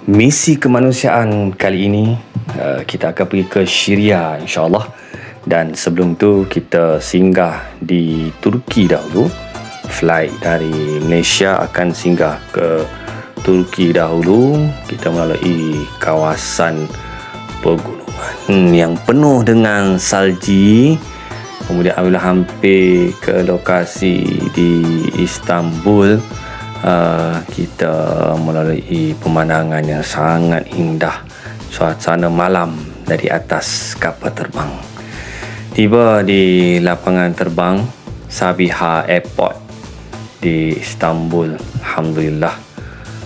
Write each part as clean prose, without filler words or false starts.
Misi kemanusiaan kali ini kita akan pergi ke Syria insyaAllah. Dan sebelum tu kita singgah di Turki dahulu. Flight dari Malaysia akan singgah ke Turki dahulu. Kita melalui kawasan pegunungan yang penuh dengan salji. Kemudian apabila hampir ke lokasi di Istanbul, kita melalui pemandangan yang sangat indah, suasana malam dari atas kapal terbang. Tiba di lapangan terbang Sabiha Airport di Istanbul, alhamdulillah,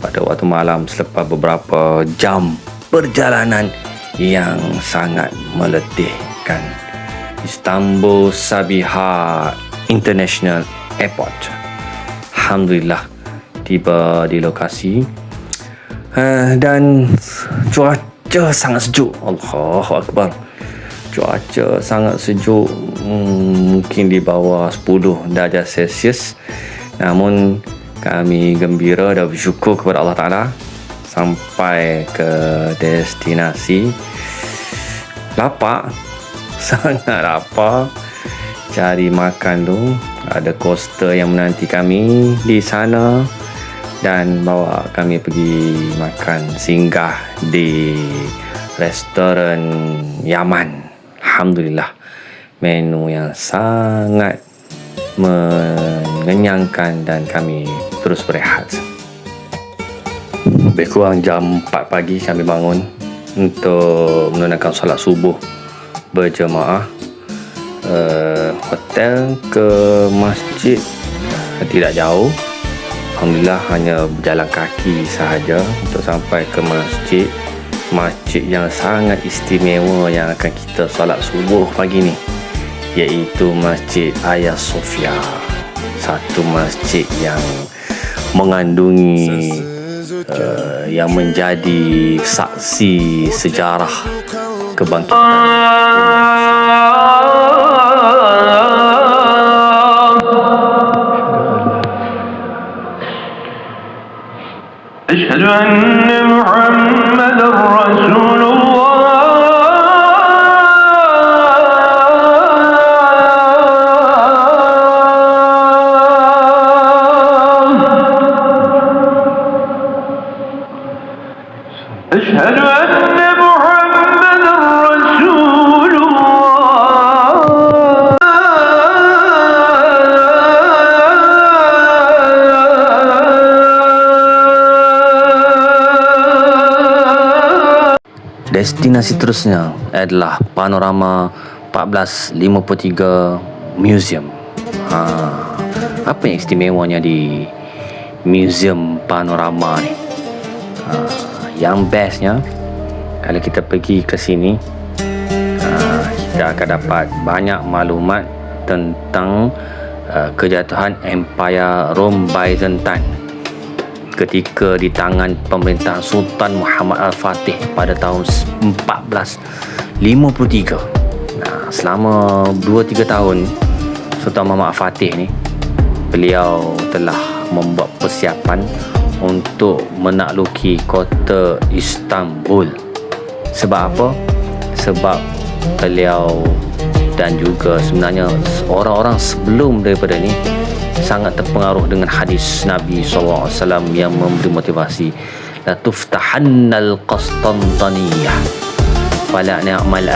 pada waktu malam selepas beberapa jam perjalanan yang sangat meletihkan. Istanbul Sabiha International Airport, alhamdulillah tiba di lokasi, dan cuaca sangat sejuk. Allahu Akbar, cuaca sangat sejuk, mungkin di bawah 10 darjah Celsius. Namun kami gembira dan bersyukur kepada Allah Ta'ala sampai ke destinasi. Lapar, sangat lapar. Cari makan tu, ada coaster yang menanti kami di sana dan bawa kami pergi makan, singgah di restoran Yaman. Alhamdulillah, menu yang sangat mengenyangkan dan kami terus berehat. Lebih kurang jam 4 pagi kami bangun untuk menunaikan solat subuh berjemaah. Hotel ke masjid tidak jauh, alhamdulillah, hanya berjalan kaki sahaja untuk sampai ke masjid yang sangat istimewa yang akan kita solat subuh pagi ni, iaitu Masjid Hagia Sophia. Satu masjid yang mengandungi yang menjadi saksi sejarah kebangkitan أشهد أن محمدًا رسول الله أشهد أن محمدًا رسول Destinasi terusnya adalah Panorama 1453 Museum. Apa yang istimewanya di Museum Panorama ni? Yang bestnya, kalau kita pergi ke sini, kita akan dapat banyak maklumat tentang kejatuhan Empire Rome Byzantine ketika di tangan pemerintahan Sultan Muhammad Al-Fatih pada tahun 1453. Selama 2-3 tahun Sultan Muhammad Al-Fatih ni, beliau telah membuat persiapan untuk menakluki kota Istanbul. Sebab apa? Sebab beliau dan juga sebenarnya orang-orang sebelum daripada ni sangat terpengaruh dengan hadis Nabi SAW yang memberi motivasi, la tuftahannal Qastantaniyah wala ni'mal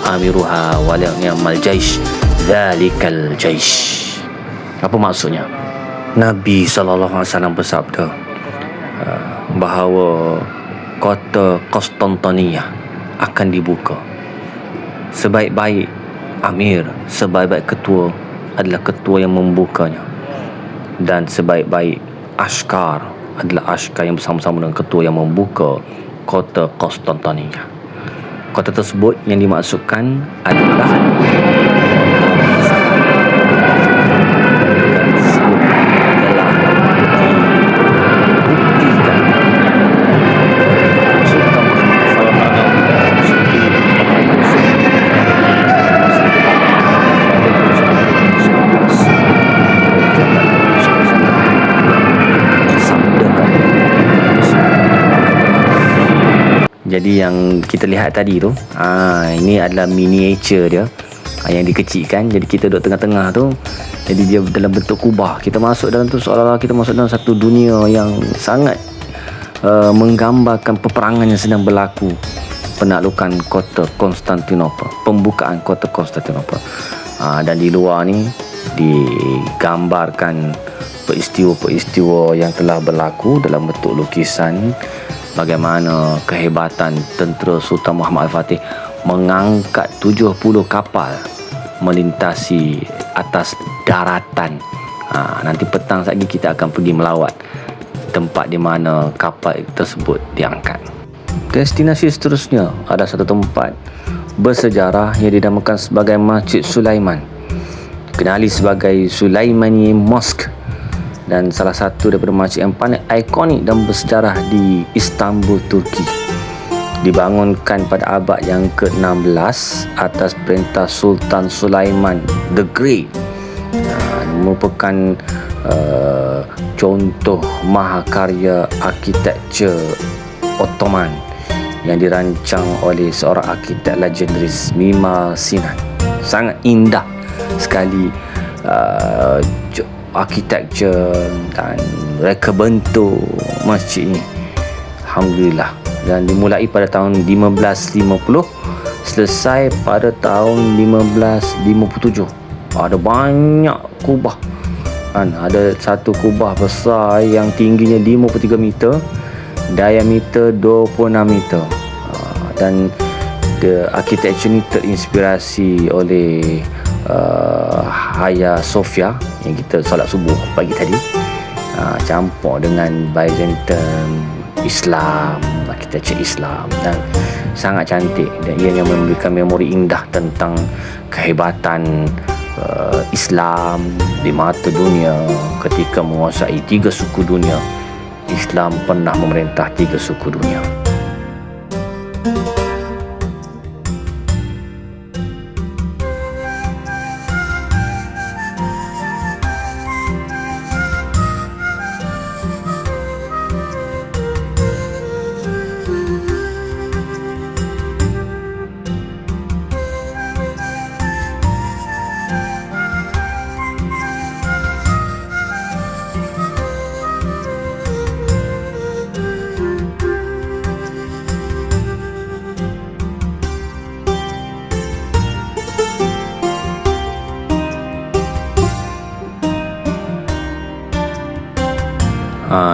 amiruha wala ni'mal jaish dhalikal jaish. Apa maksudnya? Nabi SAW bersabda bahawa kota Qastantaniyah akan dibuka. Sebaik-baik amir, sebaik-baik ketua adalah ketua yang membukanya, dan sebaik-baik askar adalah askar yang bersama-sama dengan ketua yang membuka kota Qastantaniyah. Kota tersebut yang dimaksudkan adalah Jadi yang kita lihat tadi tu, ini adalah miniature dia, yang dikecilkan. Jadi kita duduk tengah-tengah tu, jadi dia dalam bentuk kubah. Kita masuk dalam tu seolah-olah kita masuk dalam satu dunia yang sangat menggambarkan peperangan yang sedang berlaku, penaklukan kota Konstantinopel, pembukaan kota Konstantinopel. Dan di luar ni digambarkan peristiwa-peristiwa yang telah berlaku dalam bentuk lukisan. Bagaimana kehebatan tentera Sultan Muhammad Al-Fatih mengangkat 70 kapal melintasi atas daratan. Nanti petang lagi kita akan pergi melawat tempat di mana kapal tersebut diangkat. Destinasi seterusnya ada satu tempat bersejarah yang dinamakan sebagai Masjid Sulaiman, dikenali sebagai Sulaimani Mosque, dan salah satu daripada masjid yang paling ikonik dan bersejarah di Istanbul, Turki. Dibangunkan pada abad yang ke-16 atas perintah Sultan Sulaiman the Great. Merupakan contoh mahakarya arkitektur Ottoman yang dirancang oleh seorang arkitek legendaris, Mimar Sinan. Sangat indah sekali arkitektur dan reka bentuk masjid ini, alhamdulillah. Dan dimulai pada tahun 1550, selesai pada tahun 1557. Ada banyak kubah kan. Ada satu kubah besar yang tingginya 53 meter, diameter 26 meter. Dan arkitektur ini terinspirasi oleh Hagia Sophia yang kita solat subuh pagi tadi, campur dengan Byzantine, Islam, arkitektur Islam, dan sangat cantik. Dan ianya memberikan memori indah tentang kehebatan Islam di mata dunia ketika menguasai 3 suku dunia. Islam pernah memerintah 3 suku dunia.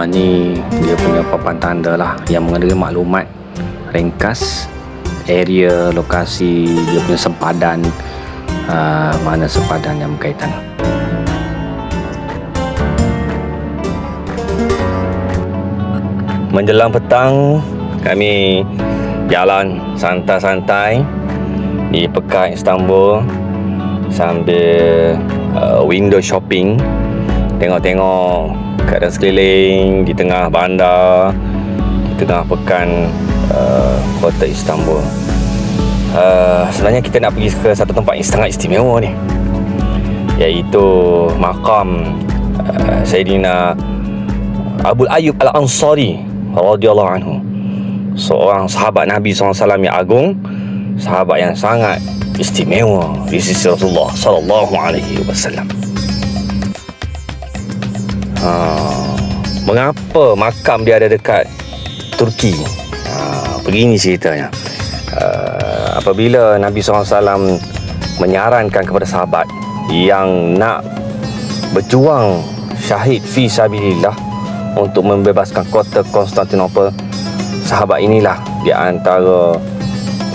Ni dia punya papan tanda lah yang mengandungi maklumat ringkas area, lokasi, dia punya sempadan, mana sempadan yang berkaitan. Menjelang petang, kami jalan santai-santai di Pekan Istanbul sambil window shopping, tengok-tengok keadaan sekeliling di tengah bandar, di tengah pekan kota Istanbul. Sebenarnya kita nak pergi ke satu tempat yang sangat istimewa ni, iaitu makam Sayyidina Abu Ayyub Al-Ansari radhiyallahu anhu, seorang sahabat Nabi SAW yang agung, sahabat yang sangat istimewa di sisi Rasulullah sallallahu alaihi wasallam. Mengapa makam dia ada dekat Turki? Begini ceritanya. Apabila Nabi SAW menyarankan kepada sahabat yang nak berjuang syahid fi sabilillah untuk membebaskan kota Konstantinopel, sahabat inilah di antara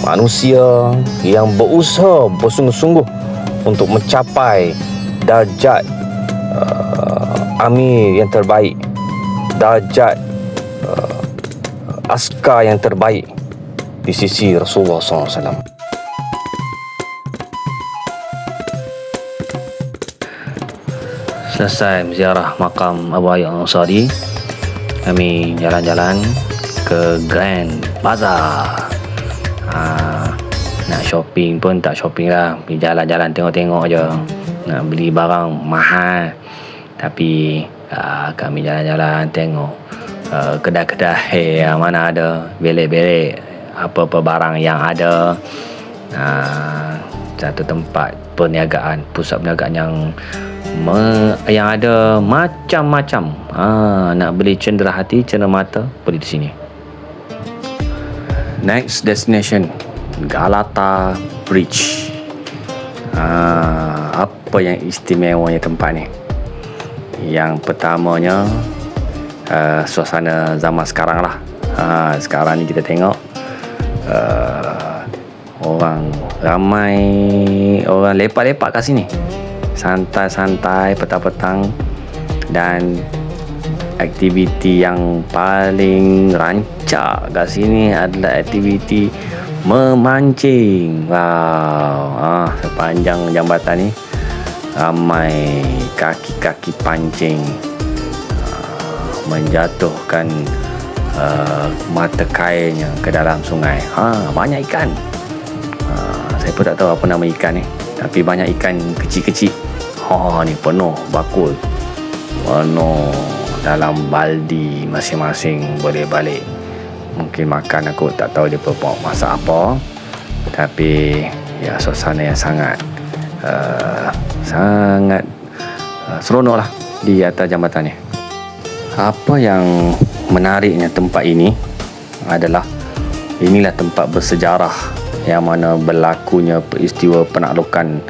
manusia yang berusaha bersungguh-sungguh untuk mencapai darjat amir yang terbaik, darjat askar yang terbaik di sisi Rasulullah SAW. Selesai ziarah makam Abu Ayyub Al-Ansari, kami jalan-jalan ke Grand Bazaar. Nak shopping pun tak shopping lah, pergi jalan-jalan tengok-tengok je. Nak beli barang mahal, tapi kami jalan-jalan tengok kedai-kedai yang mana ada belek-belek apa-apa barang yang ada. Satu tempat perniagaan, pusat perniagaan yang ada macam-macam. Nak beli cendera hati, cendera mata, boleh di sini. Next destination, Galata Bridge. Apa yang istimewanya tempat ni? Yang pertamanya, suasana zaman sekarang lah. Sekarang ni kita tengok ramai orang lepak-lepak kat sini, santai-santai petang-petang. Dan aktiviti yang paling rancak kat sini adalah aktiviti memancing. Sepanjang jambatan ni ramai kaki-kaki pancing menjatuhkan mata kailnya ke dalam sungai. Banyak ikan. Saya pun tak tahu apa nama ikan ni, tapi banyak ikan kecil-kecil. Ni penuh bakul, penuh dalam baldi masing-masing, boleh balik. Mungkin makan, aku tak tahu dia bawa masak apa. Tapi ya, suasana yang sangat seronok lah di atas jambatan ni. Apa yang menariknya tempat ini adalah inilah tempat bersejarah yang mana berlakunya peristiwa penaklukan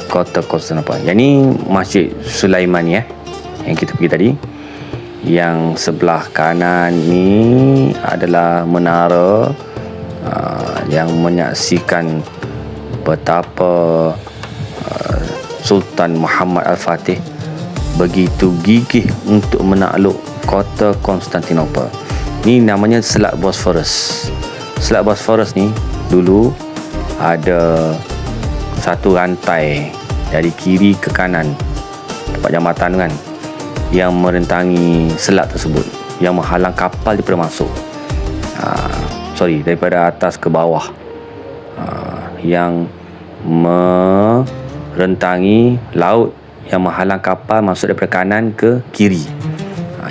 kota Konstantinopel. Yang ni Masjid Sulaiman yang kita pergi tadi. Yang sebelah kanan ni adalah menara yang menyaksikan betapa Sultan Muhammad Al-Fatih begitu gigih untuk menakluk kota Konstantinopel. Ni namanya Selat Bosphorus. Selat Bosphorus ni dulu ada satu rantai dari kiri ke kanan tempat jambatan kan, yang merentangi selat tersebut, yang menghalang kapal daripada masuk. Daripada atas ke bawah, yang merentangi laut, yang menghalang kapal masuk daripada kanan ke kiri.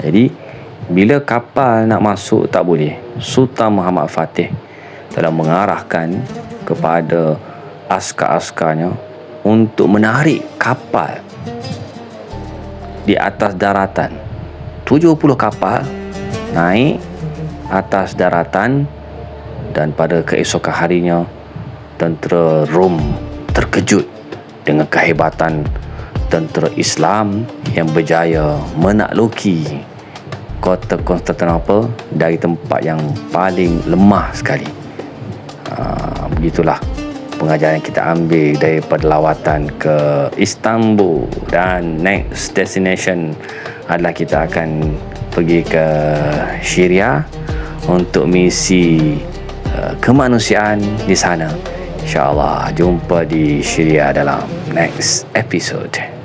Jadi bila kapal nak masuk tak boleh. Sultan Muhammad Fatih telah mengarahkan kepada askar-askarnya untuk menarik kapal di atas daratan. 70 kapal naik atas daratan, dan pada keesokan harinya tentera Rom terkejut dengan kehebatan tentera Islam yang berjaya menakluki kota Konstantinopel dari tempat yang paling lemah sekali. Begitulah pengajaran yang kita ambil daripada lawatan ke Istanbul. Dan next destination adalah kita akan pergi ke Syria untuk misi kemanusiaan di sana. InsyaAllah jumpa di Syria dalam next episode.